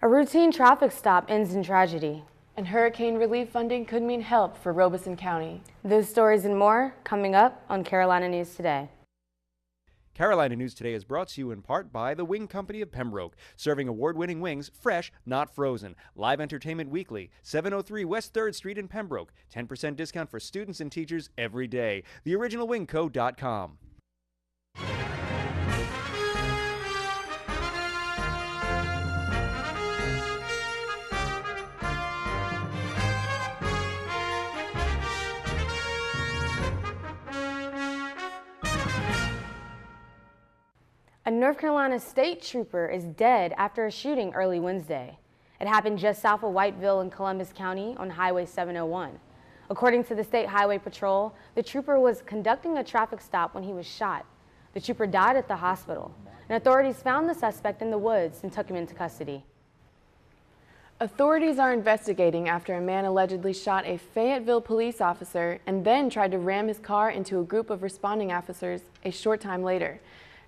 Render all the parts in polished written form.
A routine traffic stop ends in tragedy. And hurricane relief funding could mean help for Robeson County. Those stories and more coming up on Carolina News Today. Carolina News Today is brought to you in part by the Wing Company of Pembroke, serving award-winning wings fresh, not frozen. Live entertainment weekly, 703 West 3rd Street in Pembroke. 10% discount for students and teachers every day. TheOriginalWingCo.com. A North Carolina state trooper is dead after a shooting early Wednesday. It happened just south of Whiteville in Columbus County on Highway 701. According to the State Highway Patrol, the trooper was conducting a traffic stop when he was shot. The trooper died at the hospital, and authorities found the suspect in the woods and took him into custody. Authorities are investigating after a man allegedly shot a Fayetteville police officer and then tried to ram his car into a group of responding officers a short time later.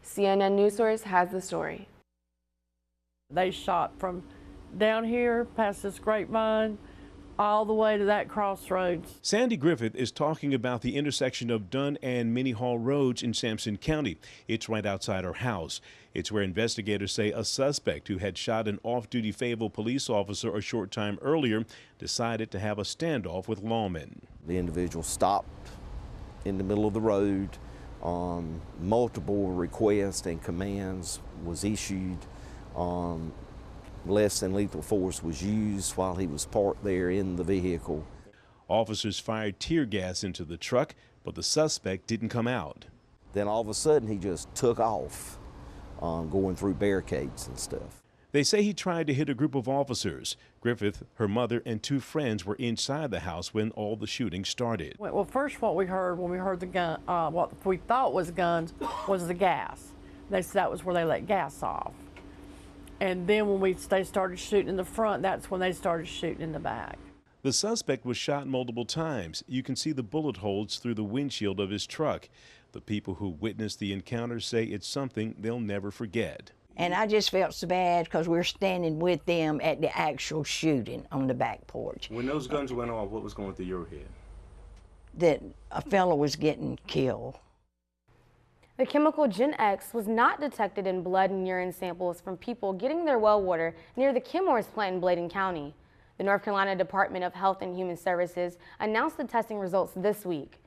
CNN News Source has the story. They shot from down here past this grapevine all the way to that crossroads. Sandy Griffith is talking about the intersection of Dunn and Minnie Hall Roads in Sampson County. It's right outside her house. It's where investigators say a suspect who had shot an off-duty Fayetteville police officer a short time earlier decided to have a standoff with lawmen. The individual stopped in the middle of the road. Multiple requests and commands was issued. Less than lethal force was used while he was parked there in the vehicle. Officers fired tear gas into the truck, but the suspect didn't come out. Then all of a sudden he just took off, going through barricades and stuff. They say he tried to hit a group of officers. Griffith, her mother, and two friends were inside the house when all the shooting started. Well, first what we heard when we heard the gun, what we thought was guns, was the gas. They said that was where they let gas off. And then when they started shooting in the front, that's when they started shooting in the back. The suspect was shot multiple times. You can see the bullet holes through the windshield of his truck. The people who witnessed the encounter say it's something they'll never forget. And I just felt so bad because we're standing with them at the actual shooting on the back porch. When those guns went off, what was going through your head? That a fellow was getting killed. The chemical Gen X was not detected in blood and urine samples from people getting their well water near the Kenmore's plant in Bladen County. The North Carolina Department of Health and Human Services announced the testing results this week.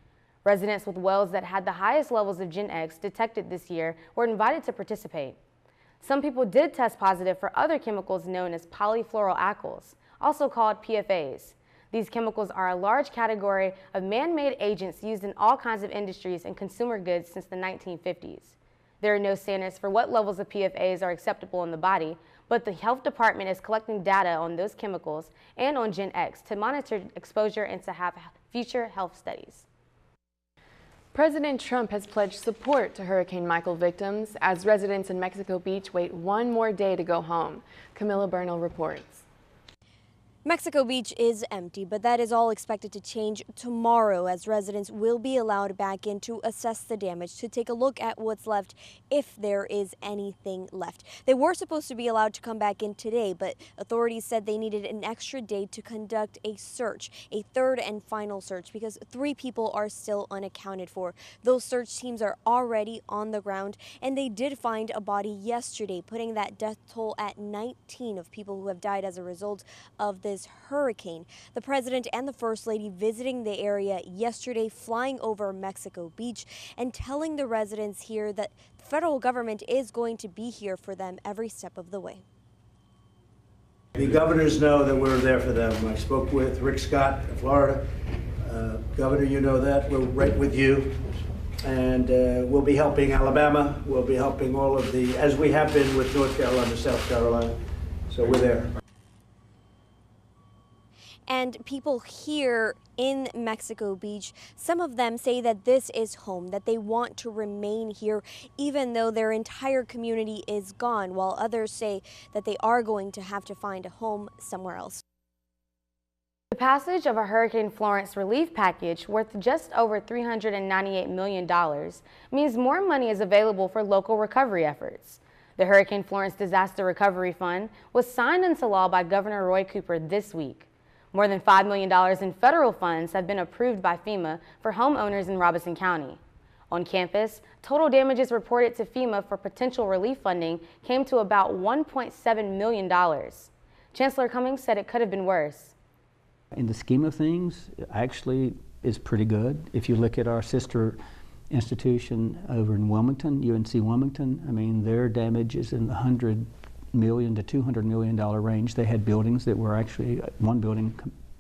Residents with wells that had the highest levels of Gen X detected this year were invited to participate. Some people did test positive for other chemicals known as polyfluoroalkyls, also called PFAs. These chemicals are a large category of man-made agents used in all kinds of industries and consumer goods since the 1950s. There are no standards for what levels of PFAs are acceptable in the body, but the health department is collecting data on those chemicals and on Gen X to monitor exposure and to have future health studies. President Trump has pledged support to Hurricane Michael victims as residents in Mexico Beach wait one more day to go home. Camilla Bernal reports. Mexico Beach is empty, but that is all expected to change tomorrow as residents will be allowed back in to assess the damage, to take a look at what's left if there is anything left. They were supposed to be allowed to come back in today, but authorities said they needed an extra day to conduct a search, a third and final search, because 3 people are still unaccounted for. Those search teams are already on the ground, and they did find a body yesterday, putting that death toll at 19 of people who have died as a result of this hurricane. The president and the first lady visiting the area yesterday, flying over Mexico Beach and telling the residents here that the federal government is going to be here for them every step of the way. The governors know that we're there for them. I spoke with Rick Scott of Florida. Governor, you know that. We're right with you. And we'll be helping Alabama. We'll be helping all of the, as we have been with North Carolina, South Carolina. So we're there. And people here in Mexico Beach, some of them say that this is home, that they want to remain here even though their entire community is gone, while others say that they are going to have to find a home somewhere else. The passage of a Hurricane Florence relief package worth just over $398 million means more money is available for local recovery efforts. The Hurricane Florence Disaster Recovery Fund was signed into law by Governor Roy Cooper this week. More than $5 million in federal funds have been approved by FEMA for homeowners in Robeson County. On campus, total damages reported to FEMA for potential relief funding came to about $1.7 million. Chancellor Cummings said it could have been worse. In the scheme of things, actually is pretty good. If you look at our sister institution over in Wilmington, UNC Wilmington, I mean, their damage is in the $100 million to $200 million range. They had buildings that were actually, one building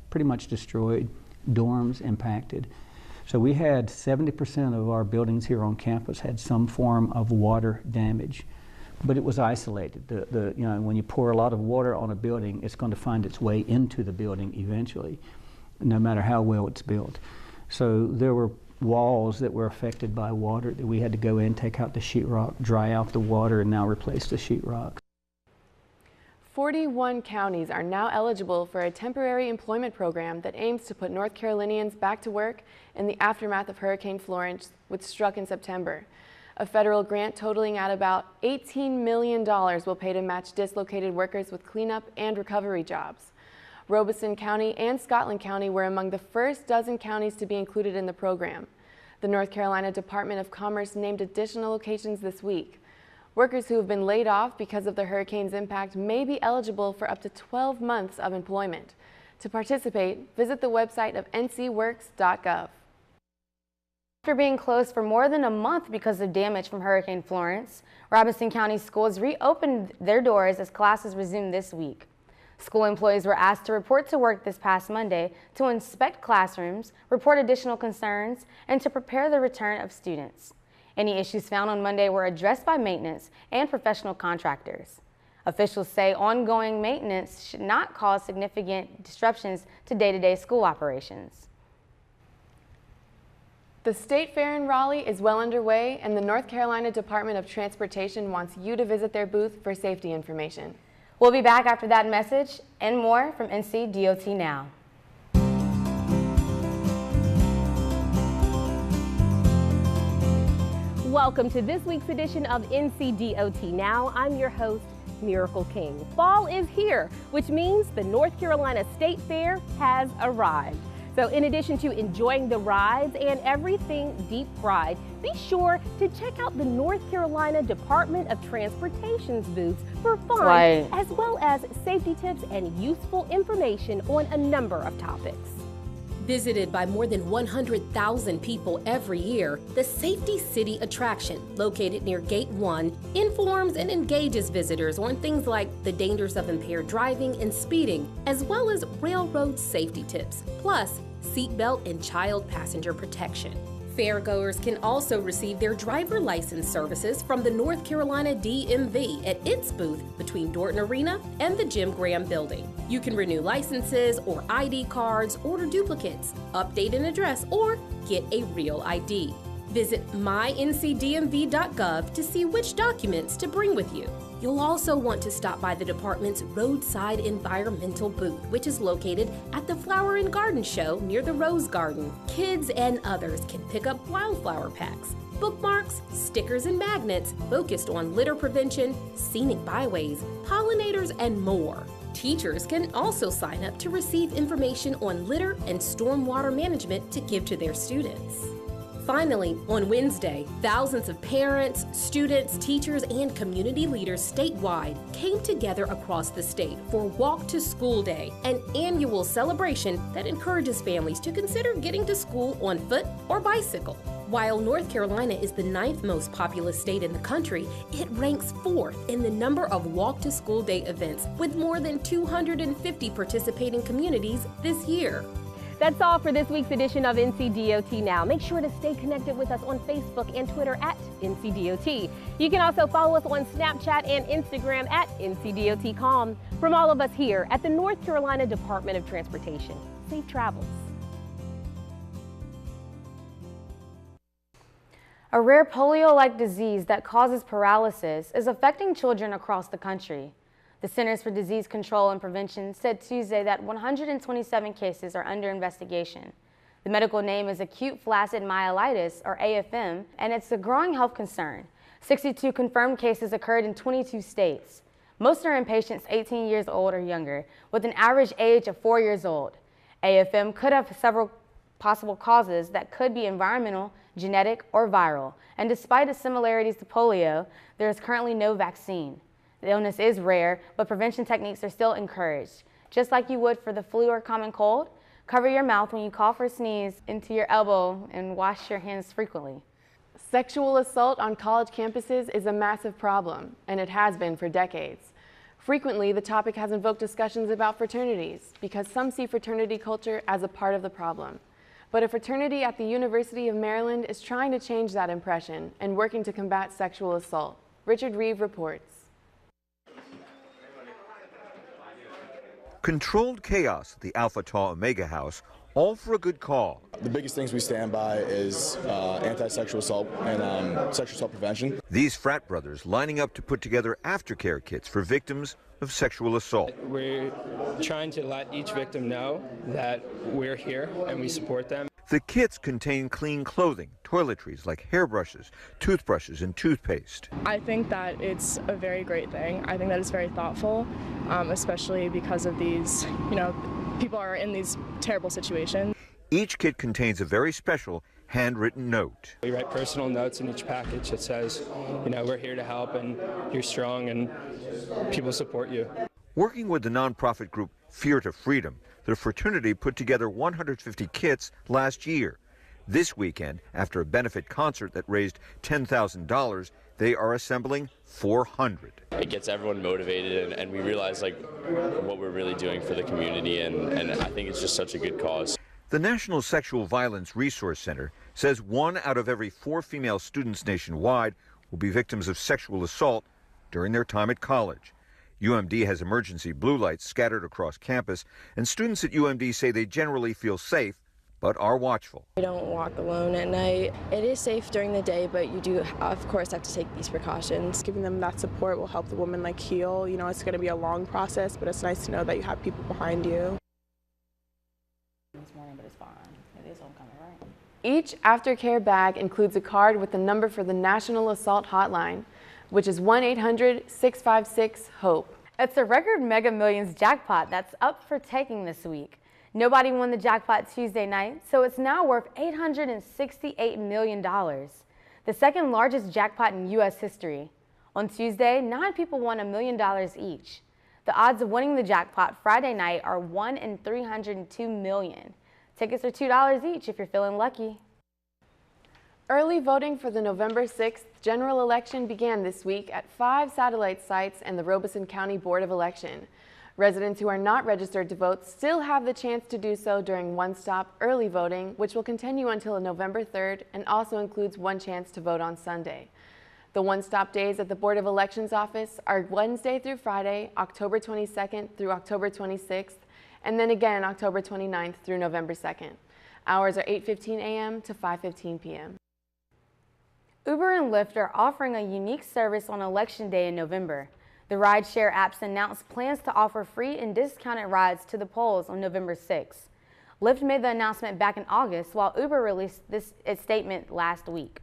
pretty much destroyed, dorms impacted. So we had 70% of our buildings here on campus had some form of water damage, but it was isolated. You know, when you pour a lot of water on a building, it's going to find its way into the building eventually, no matter how well it's built. So there were walls that were affected by water that we had to go in, take out the sheetrock, dry out the water, and now replace the sheetrock. 41 counties are now eligible for a temporary employment program that aims to put North Carolinians back to work in the aftermath of Hurricane Florence, which struck in September. A federal grant totaling at about $18 million will pay to match dislocated workers with cleanup and recovery jobs. Robeson County and Scotland County were among the first dozen counties to be included in the program. The North Carolina Department of Commerce named additional locations this week. Workers who have been laid off because of the hurricane's impact may be eligible for up to 12 months of employment. To participate, visit the website of ncworks.gov. After being closed for more than a month because of damage from Hurricane Florence, Robeson County schools reopened their doors as classes resumed this week. School employees were asked to report to work this past Monday to inspect classrooms, report additional concerns, and to prepare the return of students. Any issues found on Monday were addressed by maintenance and professional contractors. Officials say ongoing maintenance should not cause significant disruptions to day-to-day school operations. The State Fair in Raleigh is well underway, and the North Carolina Department of Transportation wants you to visit their booth for safety information. We'll be back after that message and more from NCDOT Now. Welcome to this week's edition of NCDOT Now. I'm your host, Miracle King. Fall is here, which means the North Carolina State Fair has arrived. So in addition to enjoying the rides and everything deep fried, be sure to check out the North Carolina Department of Transportation's booths for fun, as well as safety tips and useful information on a number of topics. Visited by more than 100,000 people every year, the Safety City attraction, located near Gate 1, informs and engages visitors on things like the dangers of impaired driving and speeding, as well as railroad safety tips, plus seatbelt and child passenger protection. Fairgoers can also receive their driver license services from the North Carolina DMV at its booth between Dorton Arena and the Jim Graham Building. You can renew licenses or ID cards, order duplicates, update an address, or get a real ID. Visit myncdmv.gov to see which documents to bring with you. You'll also want to stop by the department's Roadside Environmental booth, which is located at the Flower and Garden Show near the Rose Garden. Kids and others can pick up wildflower packs, bookmarks, stickers, and magnets focused on litter prevention, scenic byways, pollinators, and more. Teachers can also sign up to receive information on litter and stormwater management to give to their students. Finally, on Wednesday, thousands of parents, students, teachers, and community leaders statewide came together across the state for Walk to School Day, an annual celebration that encourages families to consider getting to school on foot or bicycle. While North Carolina is the 9th most populous state in the country, it ranks 4th in the number of Walk to School Day events, with more than 250 participating communities this year. That's all for this week's edition of NCDOT Now. Make sure to stay connected with us on Facebook and Twitter at NCDOT. You can also follow us on Snapchat and Instagram at NCDOT.com. From all of us here at the North Carolina Department of Transportation, safe travels. A rare polio-like disease that causes paralysis is affecting children across the country. The Centers for Disease Control and Prevention said Tuesday that 127 cases are under investigation. The medical name is acute flaccid myelitis, or AFM, and it's a growing health concern. 62 confirmed cases occurred in 22 states. Most are in patients 18 years old or younger, with an average age of 4 years old. AFM could have several possible causes that could be environmental, genetic, or viral. And despite the similarities to polio, there is currently no vaccine. The illness is rare, but prevention techniques are still encouraged. Just like you would for the flu or common cold, cover your mouth when you cough or sneeze into your elbow and wash your hands frequently. Sexual assault on college campuses is a massive problem, and it has been for decades. Frequently, the topic has invoked discussions about fraternities because some see fraternity culture as a part of the problem. But a fraternity at the University of Maryland is trying to change that impression and working to combat sexual assault. Richard Reeve reports. Controlled chaos at the Alpha Tau Omega House, all for a good cause. The biggest things we stand by is anti-sexual assault and sexual assault prevention. These frat brothers lining up to put together aftercare kits for victims of sexual assault. We're trying to let each victim know that we're here and we support them. The kits contain clean clothing, toiletries like hairbrushes, toothbrushes, and toothpaste. I think that it's a very great thing. I think that it's very thoughtful, especially because of these, people are in these terrible situations. Each kit contains a very special handwritten note. We write personal notes in each package that says, we're here to help and you're strong and people support you. Working with the nonprofit group Fear to Freedom, the fraternity put together 150 kits last year. This weekend, after a benefit concert that raised $10,000, they are assembling 400. It gets everyone motivated and we realize what we're really doing for the community and I think it's just such a good cause. The National Sexual Violence Resource Center says 1 out of every 4 female students nationwide will be victims of sexual assault during their time at college. UMD has emergency blue lights scattered across campus, and students at UMD say they generally feel safe, but are watchful. We don't walk alone at night. It is safe during the day, but you do, of course, have to take these precautions. Giving them that support will help the woman heal. It's going to be a long process, but it's nice to know that you have people behind you. This morning, but it's fine. It is homecoming, right? Each aftercare bag includes a card with the number for the National Assault Hotline, which is 1-800-656-HOPE. It's a record Mega Millions jackpot that's up for taking this week. Nobody won the jackpot Tuesday night, so it's now worth $868 million, the second largest jackpot in U.S. history. On Tuesday, 9 people won $1 million each. The odds of winning the jackpot Friday night are 1 in 302 million. Tickets are $2 each if you're feeling lucky. Early voting for the November 6th general election began this week at 5 satellite sites and the Robeson County Board of Election. Residents who are not registered to vote still have the chance to do so during one-stop early voting, which will continue until November 3rd and also includes one chance to vote on Sunday. The one-stop days at the Board of Elections office are Wednesday through Friday, October 22nd through October 26th, and then again October 29th through November 2nd. Hours are 8:15 a.m. to 5:15 p.m. Uber and Lyft are offering a unique service on Election Day in November. The rideshare apps announced plans to offer free and discounted rides to the polls on November 6th. Lyft made the announcement back in August, while Uber released its statement last week.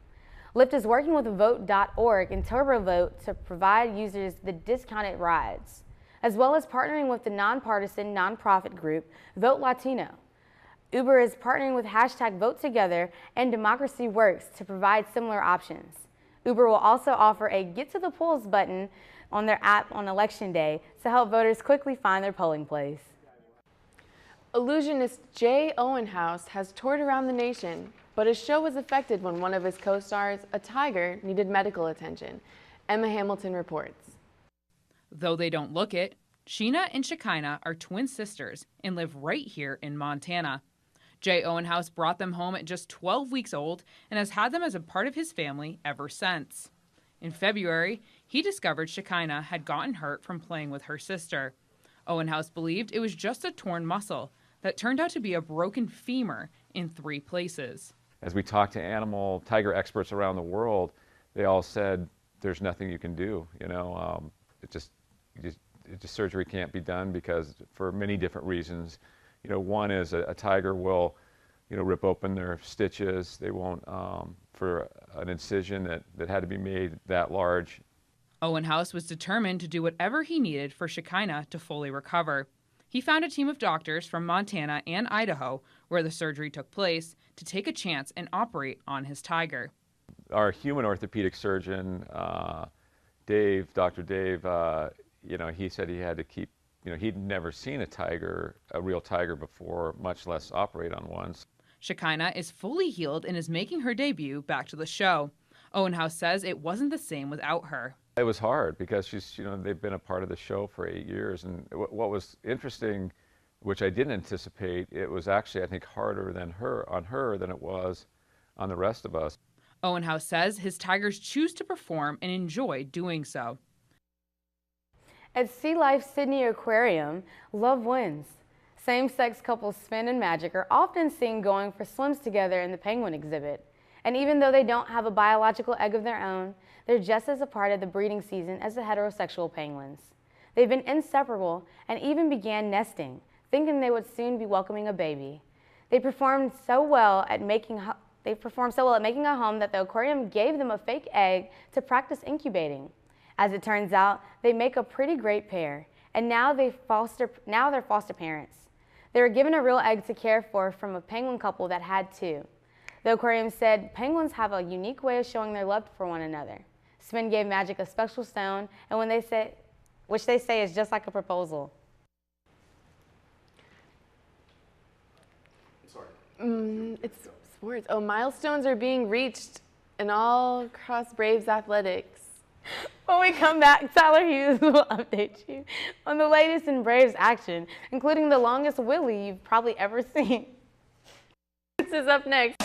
Lyft is working with Vote.org and TurboVote to provide users the discounted rides, as well as partnering with the nonpartisan nonprofit group Vote Latino. Uber is partnering with #VoteTogether and Democracy Works to provide similar options. Uber will also offer a Get to the Polls button on their app on Election Day to help voters quickly find their polling place. Illusionist Jay Owenhouse has toured around the nation, but his show was affected when one of his co-stars, a tiger, needed medical attention. Emma Hamilton reports. Though they don't look it, Sheena and Shekinah are twin sisters and live right here in Montana. Jay Owenhouse brought them home at just 12 weeks old and has had them as a part of his family ever since. In February, he discovered Shekinah had gotten hurt from playing with her sister. Owenhouse believed it was just a torn muscle that turned out to be a broken femur in 3 places. As we talked to animal tiger experts around the world, they all said there's nothing you can do. Surgery can't be done because for many different reasons. One is a tiger will rip open their stitches. They won't, for an incision that had to be made that large. Owen House was determined to do whatever he needed for Shekinah to fully recover. He found a team of doctors from Montana and Idaho, where the surgery took place, to take a chance and operate on his tiger. Our human orthopedic surgeon, Dave, Dr. Dave, he said he had to keep, he'd never seen a real tiger before, much less operate on one. Shekinah is fully healed and is making her debut back to the show. Owen House says it wasn't the same without her. It was hard because they've been a part of the show for 8 years. And what was interesting, which I didn't anticipate, it was actually, I think, harder on her than it was on the rest of us. Owen House says his tigers choose to perform and enjoy doing so. At Sea Life Sydney Aquarium, love wins. Same-sex couples Sven and Magic are often seen going for swims together in the penguin exhibit. And even though they don't have a biological egg of their own, they're just as a part of the breeding season as the heterosexual penguins. They've been inseparable and even began nesting, thinking they would soon be welcoming a baby. They performed so well at making a home that the aquarium gave them a fake egg to practice incubating. As it turns out, they make a pretty great pair, and now they're foster parents. They were given a real egg to care for from a penguin couple that had two. The aquarium said penguins have a unique way of showing their love for one another. Sven gave Magic a special stone, and which they say is just like a proposal. It's sports. Oh, milestones are being reached in all across Braves athletics. When we come back, Tyler Hughes will update you on the latest in Braves action, including the longest wheelie you've probably ever seen. This is up next.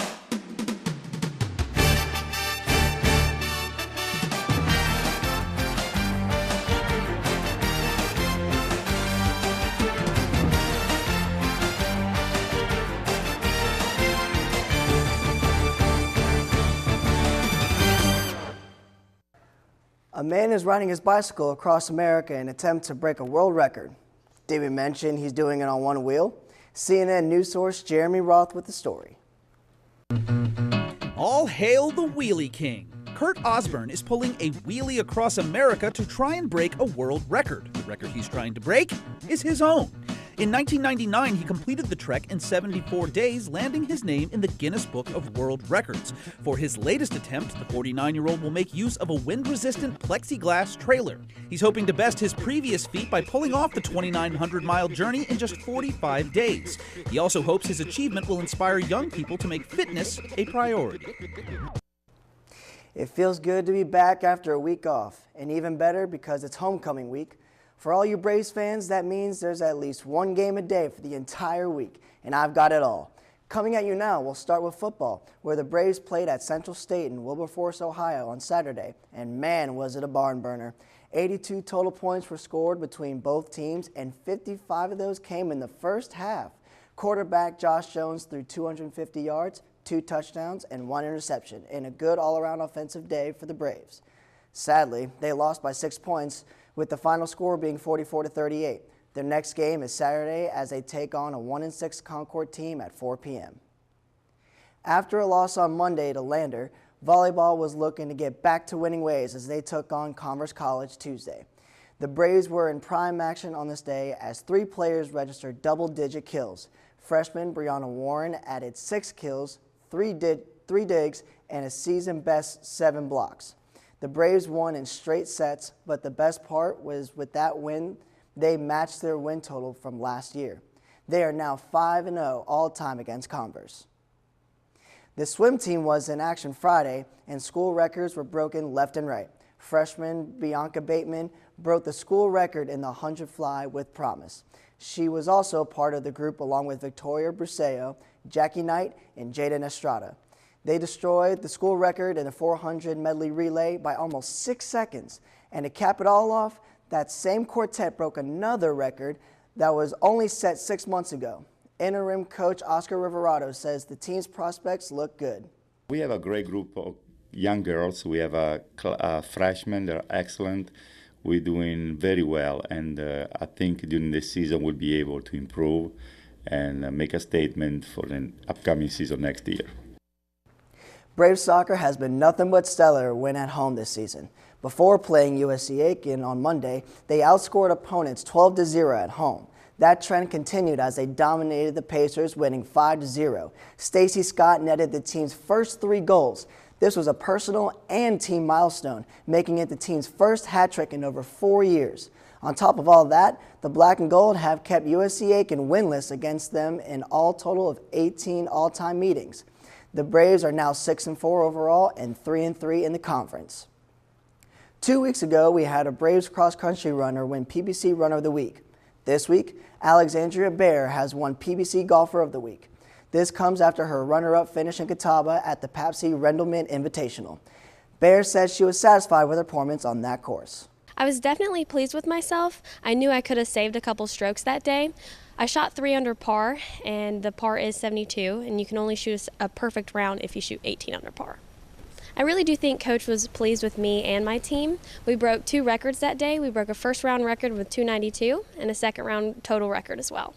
A man is riding his bicycle across America in an attempt to break a world record. Did we mention he's doing it on one wheel? CNN news source Jeremy Roth with the story. All hail the Wheelie King. Kurt Osborne is pulling a wheelie across America to try and break a world record. The record he's trying to break is his own. In 1999, he completed the trek in 74 days, landing his name in the Guinness Book of World Records. For his latest attempt, the 49-year-old will make use of a wind-resistant plexiglass trailer. He's hoping to best his previous feat by pulling off the 2,900-mile journey in just 45 days. He also hopes his achievement will inspire young people to make fitness a priority. It feels good to be back after a week off, and even better because it's homecoming week. For all you Braves fans, that means there's at least one game a day for the entire week, and I've got it all. Coming at you now, we'll start with football, where the Braves played at Central State in Wilberforce, Ohio on Saturday, and man, was it a barn burner. 82 total points were scored between both teams, and 55 of those came in the first half. Quarterback Josh Jones threw 250 yards, 2 touchdowns, and 1 interception in a good all-around offensive day for the Braves. Sadly, they lost by 6 points, with the final score being 44-38. Their next game is Saturday as they take on a 1-6 Concord team at 4 p.m. After a loss on Monday to Lander, volleyball was looking to get back to winning ways as they took on Commerce College Tuesday. The Braves were in prime action on this day as 3 players registered double-digit kills. Freshman Brianna Warren added 6 kills, 3 digs, and a season-best 7 blocks. The Braves won in straight sets, but the best part was with that win, they matched their win total from last year. They are now 5-0 all-time against Converse. The swim team was in action Friday, and school records were broken left and right. Freshman Bianca Bateman broke the school record in the 100 fly with promise. She was also part of the group along with Victoria Bruseo, Jackie Knight, and Jaden Estrada. They destroyed the school record in the 400 medley relay by almost 6 seconds. And to cap it all off, that same quartet broke another record that was only set 6 months ago. Interim coach Oscar Riverato says the team's prospects look good. We have a great group of young girls. We have a freshmen that are excellent. We're doing very well, and I think during this season we'll be able to improve. and make a statement for the upcoming season next year. Braves soccer has been nothing but stellar when at home this season. Before playing USC-Aiken on Monday, they outscored opponents 12-0 at home. That trend continued as they dominated the Pacers, winning 5-0. Stacey Scott netted the team's first 3 goals. This was a personal and team milestone, making it the team's first hat trick in over 4 years. On top of all that, the Black and Gold have kept USC-Aiken winless against them in all total of 18 all-time meetings. The Braves are now 6-4 overall and 3-3 in the conference. 2 weeks ago, we had a Braves cross-country runner win PBC Runner of the Week. This week, Alexandria Bear has won PBC Golfer of the Week. This comes after her runner-up finish in Catawba at the Papsi Rendleman Invitational. Bear said she was satisfied with her performance on that course. I was definitely pleased with myself. I knew I could have saved a couple strokes that day. I shot 3 under par, and the par is 72, and you can only shoot a perfect round if you shoot 18 under par. I really do think Coach was pleased with me and my team. We broke 2 records that day. We broke a first round record with 292 and a second round total record as well.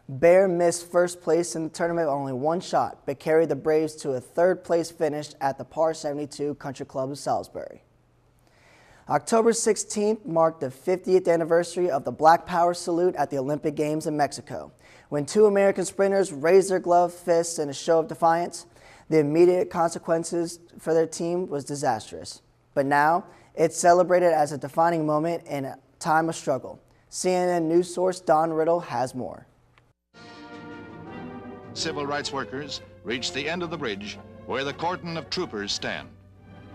Bear missed first place in the tournament with only 1 shot, but carried the Braves to a 3rd place finish at the Par 72 Country Club of Salisbury. October 16th marked the 50th anniversary of the Black Power salute at the Olympic Games in Mexico. When 2 American sprinters raised their gloved fists in a show of defiance, the immediate consequences for their team was disastrous. But now, it's celebrated as a defining moment in a time of struggle. CNN news source Don Riddle has more. Civil rights workers reach the end of the bridge where the cordon of troopers stand.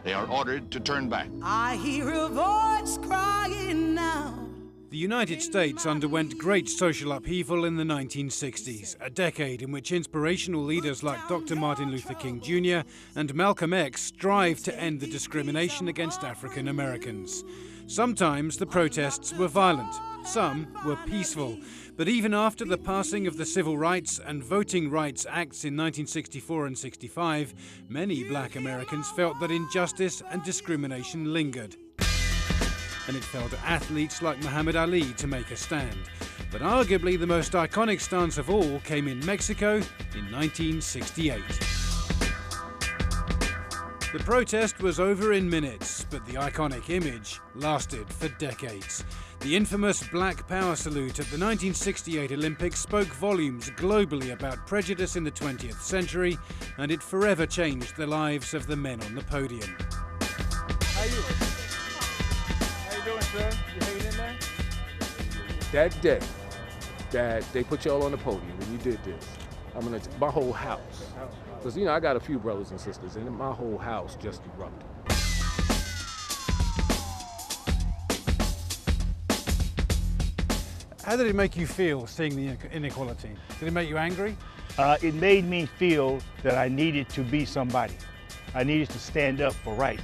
They are ordered to turn back. I hear a voice crying now. The United States underwent great social upheaval in the 1960s, a decade in which inspirational leaders like Dr. Martin Luther King Jr. and Malcolm X strived to end the discrimination against African Americans. Sometimes the protests were violent, some were peaceful. But even after the passing of the Civil Rights and Voting Rights Acts in 1964 and 65, many black Americans felt that injustice and discrimination lingered. And it fell to athletes like Muhammad Ali to make a stand. But arguably the most iconic stance of all came in Mexico in 1968. The protest was over in minutes, but the iconic image lasted for decades. The infamous Black Power salute at the 1968 Olympics spoke volumes globally about prejudice in the 20th century, and it forever changed the lives of the men on the podium. How you doing, sir? You hanging in there? That day that they put y'all on the podium and you did this, my whole house, because I got a few brothers and sisters, and my whole house just erupted. How did it make you feel seeing the inequality? Did it make you angry? It made me feel that I needed to be somebody. I needed to stand up for right.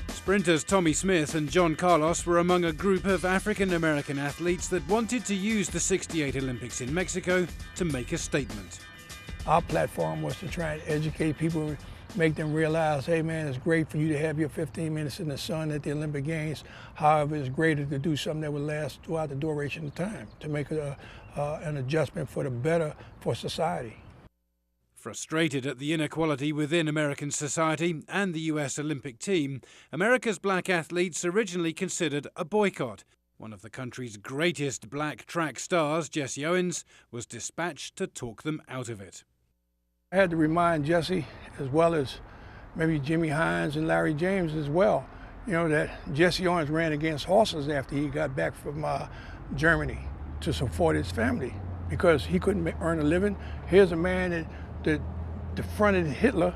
Sprinters Tommy Smith and John Carlos were among a group of African-American athletes that wanted to use the '68 Olympics in Mexico to make a statement. Our platform was to try and educate people, make them realize, hey man, it's great for you to have your 15 minutes in the sun at the Olympic Games. However, it's greater to do something that would last throughout the duration of time, to make an adjustment for the better for society. Frustrated at the inequality within American society and the US Olympic team, America's black athletes originally considered a boycott. One of the country's greatest black track stars, Jesse Owens, was dispatched to talk them out of it. I had to remind Jesse, as well as maybe Jimmy Hines and Larry James as well, that Jesse Owens ran against horses after he got back from Germany to support his family because he couldn't earn a living. Here's a man that defronted Hitler,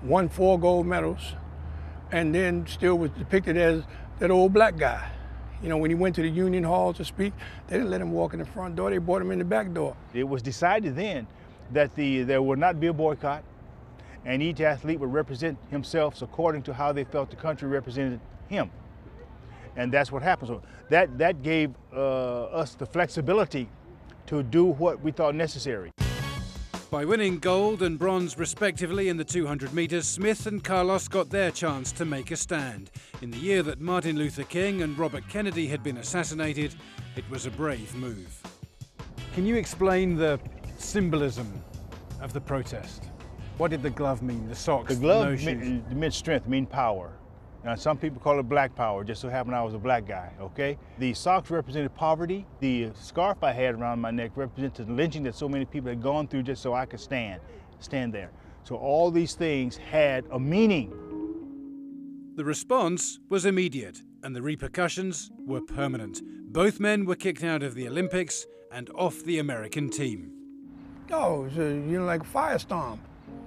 won 4 gold medals, and then still was depicted as that old black guy. When he went to the Union Hall to speak, they didn't let him walk in the front door, they brought him in the back door. It was decided then that there would not be a boycott, and each athlete would represent himself according to how they felt the country represented him. And that's what happened. So that gave us the flexibility to do what we thought necessary. By winning gold and bronze respectively in the 200 meters, Smith and Carlos got their chance to make a stand. In the year that Martin Luther King and Robert Kennedy had been assassinated, it was a brave move. Can you explain the symbolism of the protest? What did the glove mean, the socks, The glove no shoes? meant strength, mean power. Now, some people call it black power, just so happened I was a black guy, okay? The socks represented poverty. The scarf I had around my neck represented the lynching that so many people had gone through just so I could stand there. So all these things had a meaning. The response was immediate, and the repercussions were permanent. Both men were kicked out of the Olympics and off the American team. Oh, it was like a firestorm.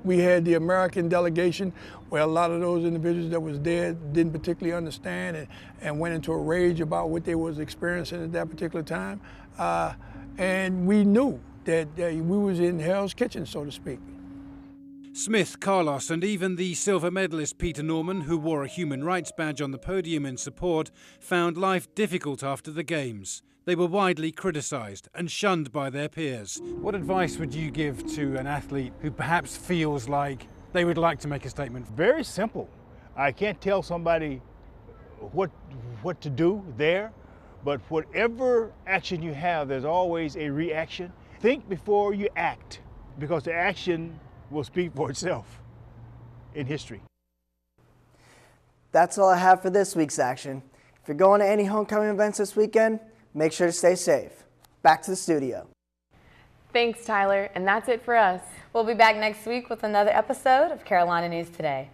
We had the American delegation where a lot of those individuals that was there didn't particularly understand and went into a rage about what they was experiencing at that particular time. And we knew that we was in Hell's Kitchen, so to speak. Smith, Carlos, and even the silver medalist Peter Norman, who wore a human rights badge on the podium in support, found life difficult after the Games. They were widely criticised and shunned by their peers. What advice would you give to an athlete who perhaps feels like they would like to make a statement? Very simple. I can't tell somebody what to do there, but whatever action you have, there's always a reaction. Think before you act, because the action will speak for itself in history. That's all I have for this week's action. If you're going to any homecoming events this weekend, make sure to stay safe. Back to the studio. Thanks, Tyler, and that's it for us. We'll be back next week with another episode of Carolina News Today.